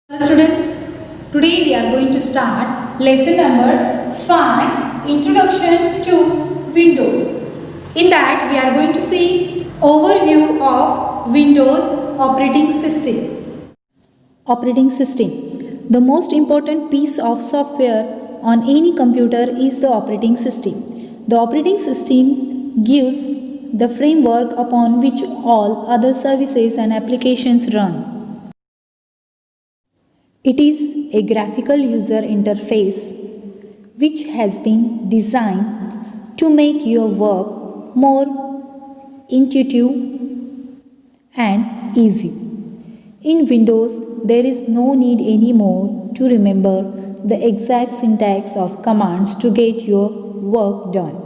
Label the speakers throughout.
Speaker 1: Hello students, today we are going to start lesson number 5, Introduction to Windows. In that we are going to see overview of Windows operating system.
Speaker 2: Operating system. The most important piece of software on any computer is the operating system. The operating system gives the framework upon which all other services and applications run. It is a graphical user interface which has been designed to make your work more intuitive and easy. In Windows, there is no need anymore to remember the exact syntax of commands to get your work done.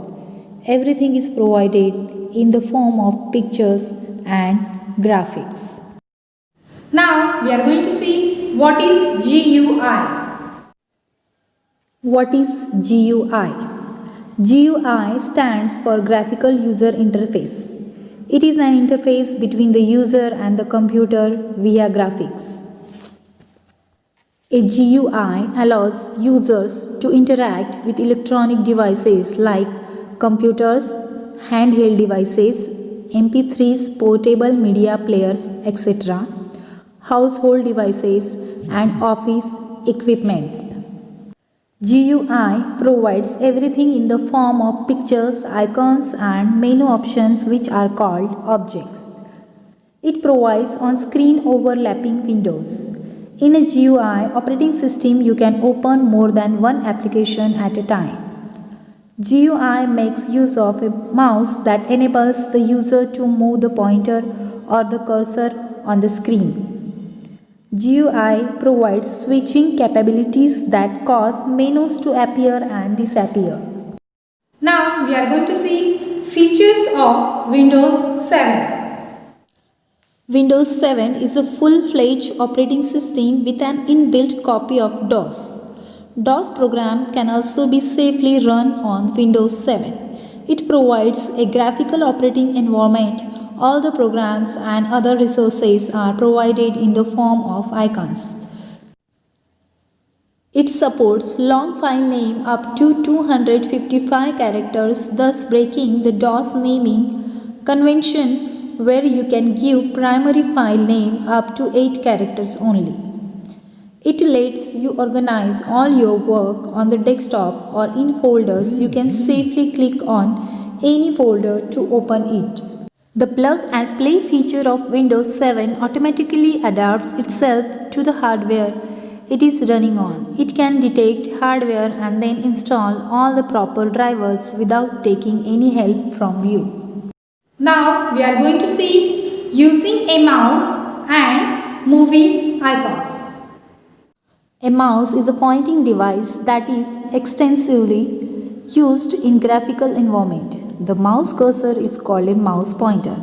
Speaker 2: Everything is provided in the form of pictures and graphics.
Speaker 1: Now we are going to see what is GUI.
Speaker 2: What is GUI? GUI stands for Graphical User Interface. It is an interface between the user and the computer via graphics. A GUI allows users to interact with electronic devices like computers, handheld devices, MP3s, portable media players, etc., household devices, and office equipment. GUI provides everything in the form of pictures, icons, and menu options which are called objects. It provides on-screen overlapping windows. In a GUI operating system, you can open more than one application at a time. GUI makes use of a mouse that enables the user to move the pointer or the cursor on the screen. GUI provides switching capabilities that cause menus to appear and disappear.
Speaker 1: Now we are going to see features of Windows 7.
Speaker 2: Windows 7 is a full-fledged operating system with an inbuilt copy of DOS. DOS program can also be safely run on Windows 7. It provides a graphical operating environment. All the programs and other resources are provided in the form of icons. It supports long file name up to 255 characters, thus breaking the DOS naming convention where you can give primary file name up to 8 characters only. It lets you organize all your work on the desktop or in folders. You can safely click on any folder to open it. The plug and play feature of Windows 7 automatically adapts itself to the hardware it is running on. It can detect hardware and then install all the proper drivers without taking any help from you.
Speaker 1: Now we are going to see using a mouse and moving icons.
Speaker 2: A mouse is a pointing device that is extensively used in graphical environment. The mouse cursor is called a mouse pointer.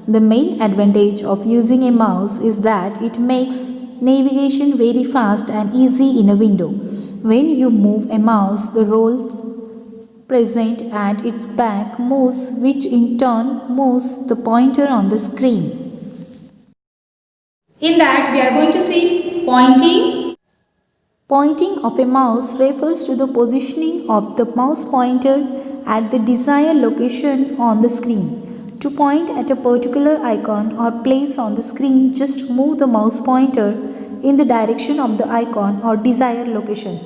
Speaker 2: The main advantage of using a mouse is that it makes navigation very fast and easy in a window. When you move a mouse, the roll present at its back moves, which in turn moves the pointer on the screen.
Speaker 1: In that we are going to see pointing.
Speaker 2: Pointing of a mouse refers to the positioning of the mouse pointer at the desired location on the screen. To point at a particular icon or place on the screen, just move the mouse pointer in the direction of the icon or desired location.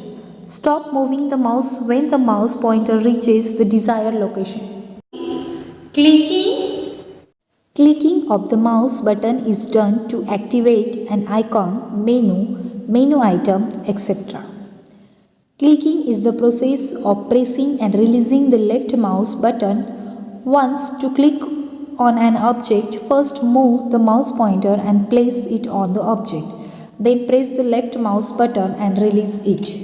Speaker 2: Stop moving the mouse when the mouse pointer reaches the desired location. Clicking of the mouse button is done to activate an icon, menu item, etc. Clicking is the process of pressing and releasing the left mouse button. Once to click on an object, first move the mouse pointer and place it on the object. Then press the left mouse button and release it.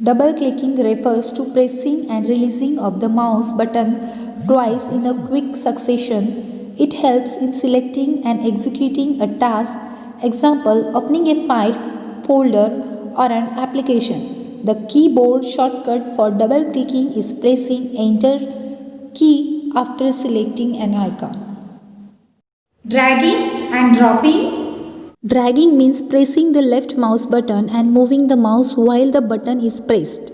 Speaker 2: Double clicking refers to pressing and releasing of the mouse button twice in a quick succession. It helps in selecting and executing a task. Example, opening a file, folder, or an application. The keyboard shortcut for double clicking is pressing Enter key after selecting an icon.
Speaker 1: Dragging and dropping.
Speaker 2: Dragging means pressing the left mouse button and moving the mouse while the button is pressed.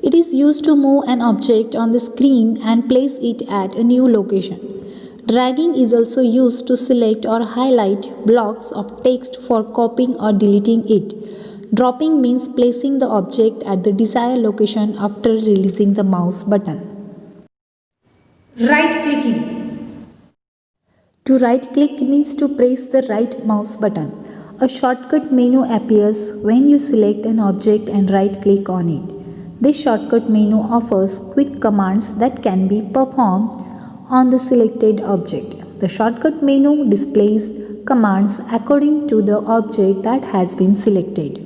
Speaker 2: It is used to move an object on the screen and place it at a new location. Dragging is also used to select or highlight blocks of text for copying or deleting it. Dropping means placing the object at the desired location after releasing the mouse button.
Speaker 1: Right clicking.
Speaker 2: To right click means to press the right mouse button. A shortcut menu appears when you select an object and right click on it. This shortcut menu offers quick commands that can be performed on the selected object. The shortcut menu displays commands according to the object that has been selected.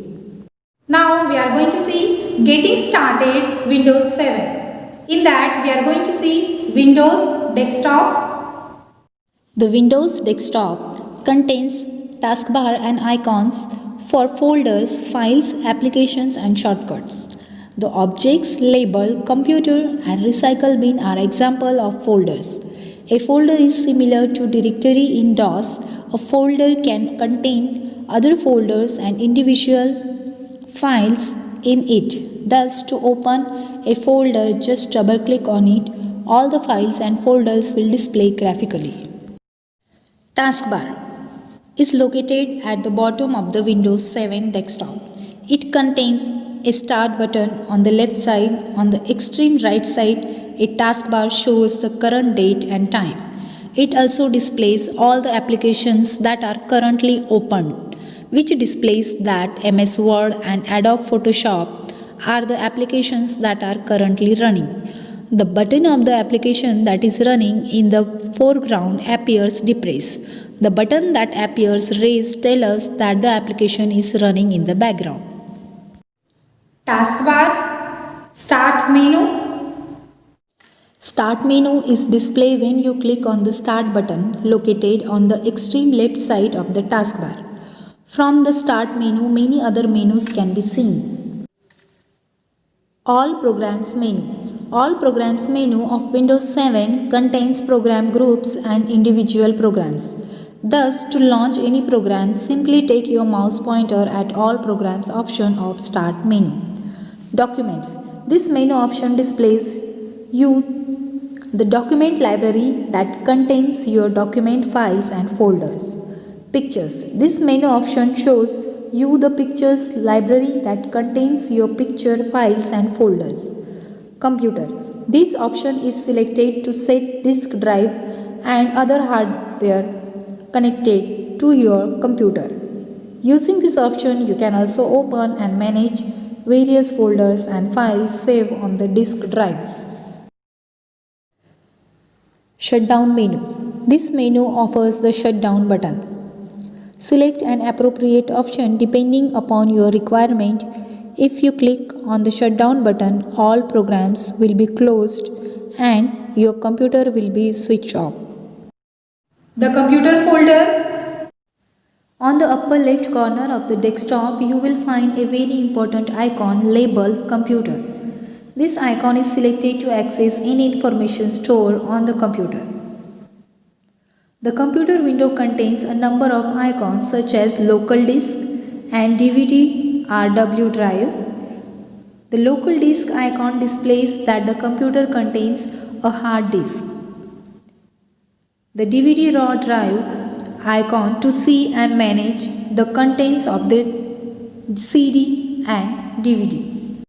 Speaker 1: Now we are going to see getting started Windows 7. In that we are going to see Windows Desktop.
Speaker 2: The Windows desktop contains taskbar and icons for folders, files, applications and shortcuts. The objects labeled computer and recycle bin are example of folders. A folder is similar to directory in DOS. A folder can contain other folders and individual files in it. Thus, to open a folder, just double click on it. All the files and folders will display graphically. Taskbar is located at the bottom of the Windows 7 desktop. It contains a start button on the left side. On the extreme right side, a taskbar shows the current date and time. It also displays all the applications that are currently opened, which displays that MS Word and Adobe Photoshop are the applications that are currently running. The button of the application that is running in the foreground appears depressed. The button that appears raised tells us that the application is running in the background.
Speaker 1: Taskbar. Start menu.
Speaker 2: Start menu is displayed when you click on the Start button located on the extreme left side of the taskbar. From the Start menu, many other menus can be seen. All Programs menu. All Programs menu of Windows 7 contains program groups and individual programs. Thus, to launch any program, simply take your mouse pointer at All Programs option of Start menu. Documents. This menu option displays you the document library that contains your document files and folders. Pictures. This menu option shows you the pictures library that contains your picture files and folders. Computer. This option is selected to set disk drive and other hardware connected to your computer. Using this option, you can also open and manage various folders and files saved on the disk drives. Shutdown menu. This menu offers the shutdown button. Select an appropriate option depending upon your requirement. If you click on the shutdown button, all programs will be closed and your computer will be switched off.
Speaker 1: The computer folder.
Speaker 2: On the upper left corner of the desktop, you will find a very important icon labeled Computer. This icon is selected to access any information stored on the computer. The computer window contains a number of icons such as local disk and DVD RW drive. The local disk icon displays that the computer contains a hard disk. The DVD raw drive icon to see and manage the contents of the CD and DVD.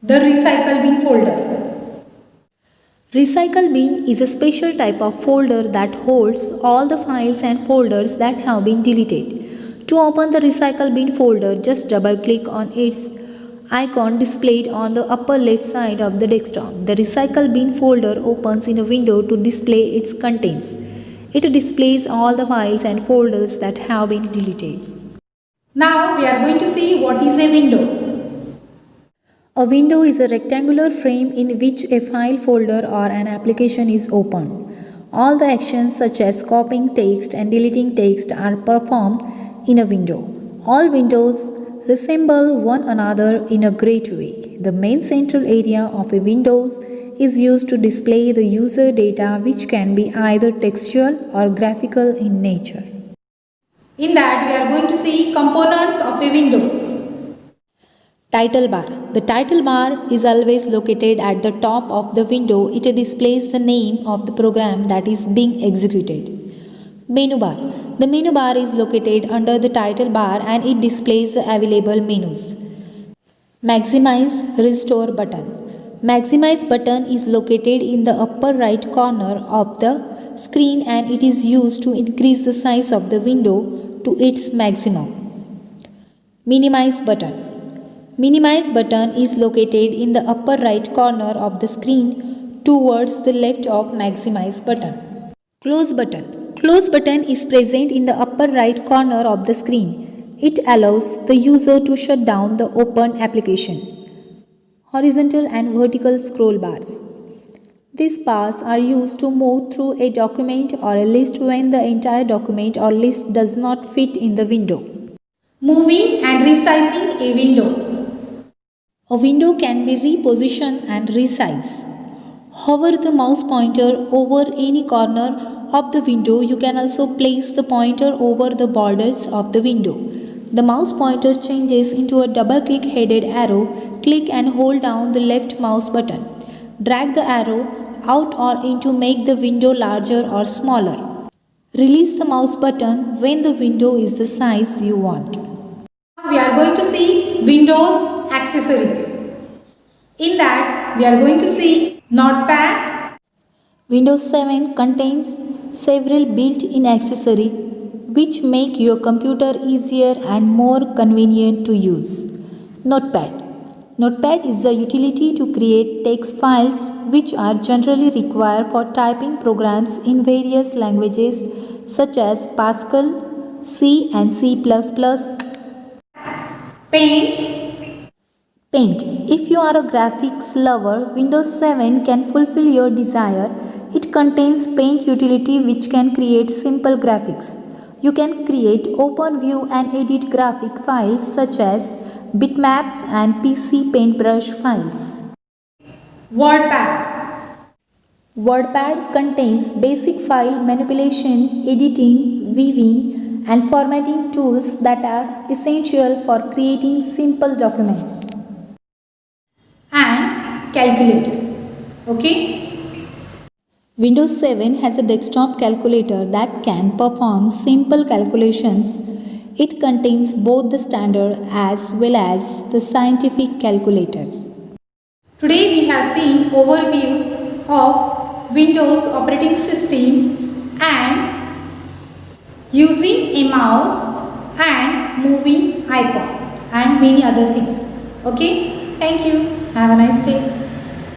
Speaker 1: The recycle bin folder.
Speaker 2: Recycle bin is a special type of folder that holds all the files and folders that have been deleted. To open the recycle bin folder, just double click on its icon displayed on the upper left side of the desktop. The recycle bin folder opens in a window to display its contents. It displays all the files and folders that have been deleted.
Speaker 1: Now we are going to see what is a window.
Speaker 2: A window is a rectangular frame in which a file folder or an application is opened. All the actions such as copying text and deleting text are performed in a window. All windows resemble one another in a great way. The main central area of a window is used to display the user data, which can be either textual or graphical in nature.
Speaker 1: In that we are going to see components of a window.
Speaker 2: Title bar. The title bar is always located at the top of the window. It displays the name of the program that is being executed. Menu bar. The menu bar is located under the title bar and it displays the available menus. Maximize Restore button. Maximize button is located in the upper right corner of the screen and it is used to increase the size of the window to its maximum. Minimize button. Minimize button is located in the upper right corner of the screen towards the left of maximize button. Close button. Close button is present in the upper right corner of the screen. It allows the user to shut down the open application. Horizontal and vertical scroll bars. These bars are used to move through a document or a list when the entire document or list does not fit in the window.
Speaker 1: Moving and resizing a window.
Speaker 2: A window can be repositioned and resized. Hover the mouse pointer over any corner of the window. You can also place the pointer over the borders of the window. The mouse pointer changes into a double-click headed arrow. Click and hold down the left mouse button. Drag the arrow out or in to make the window larger or smaller. Release the mouse button when the window is the size you want.
Speaker 1: We are going to see Windows accessories. In that we are going to see Notepad.
Speaker 2: Windows 7 contains several built-in accessories which make your computer easier and more convenient to use. Notepad. Notepad is a utility to create text files which are generally required for typing programs in various languages such as Pascal, C and C++.
Speaker 1: Paint.
Speaker 2: Paint. If you are a graphics lover, Windows 7 can fulfill your desire. It contains Paint utility which can create simple graphics. You can create OpenView and edit graphic files such as bitmaps and PC Paintbrush files.
Speaker 1: WordPad.
Speaker 2: WordPad contains basic file manipulation, editing, viewing, and formatting tools that are essential for creating simple documents.
Speaker 1: And calculator. Okay.
Speaker 2: Windows 7 has a desktop calculator that can perform simple calculations. It contains both the standard as well as the scientific calculators.
Speaker 1: Today we have seen overviews of Windows operating system and using a mouse and moving icon and many other things. Okay, thank you. Have a nice day.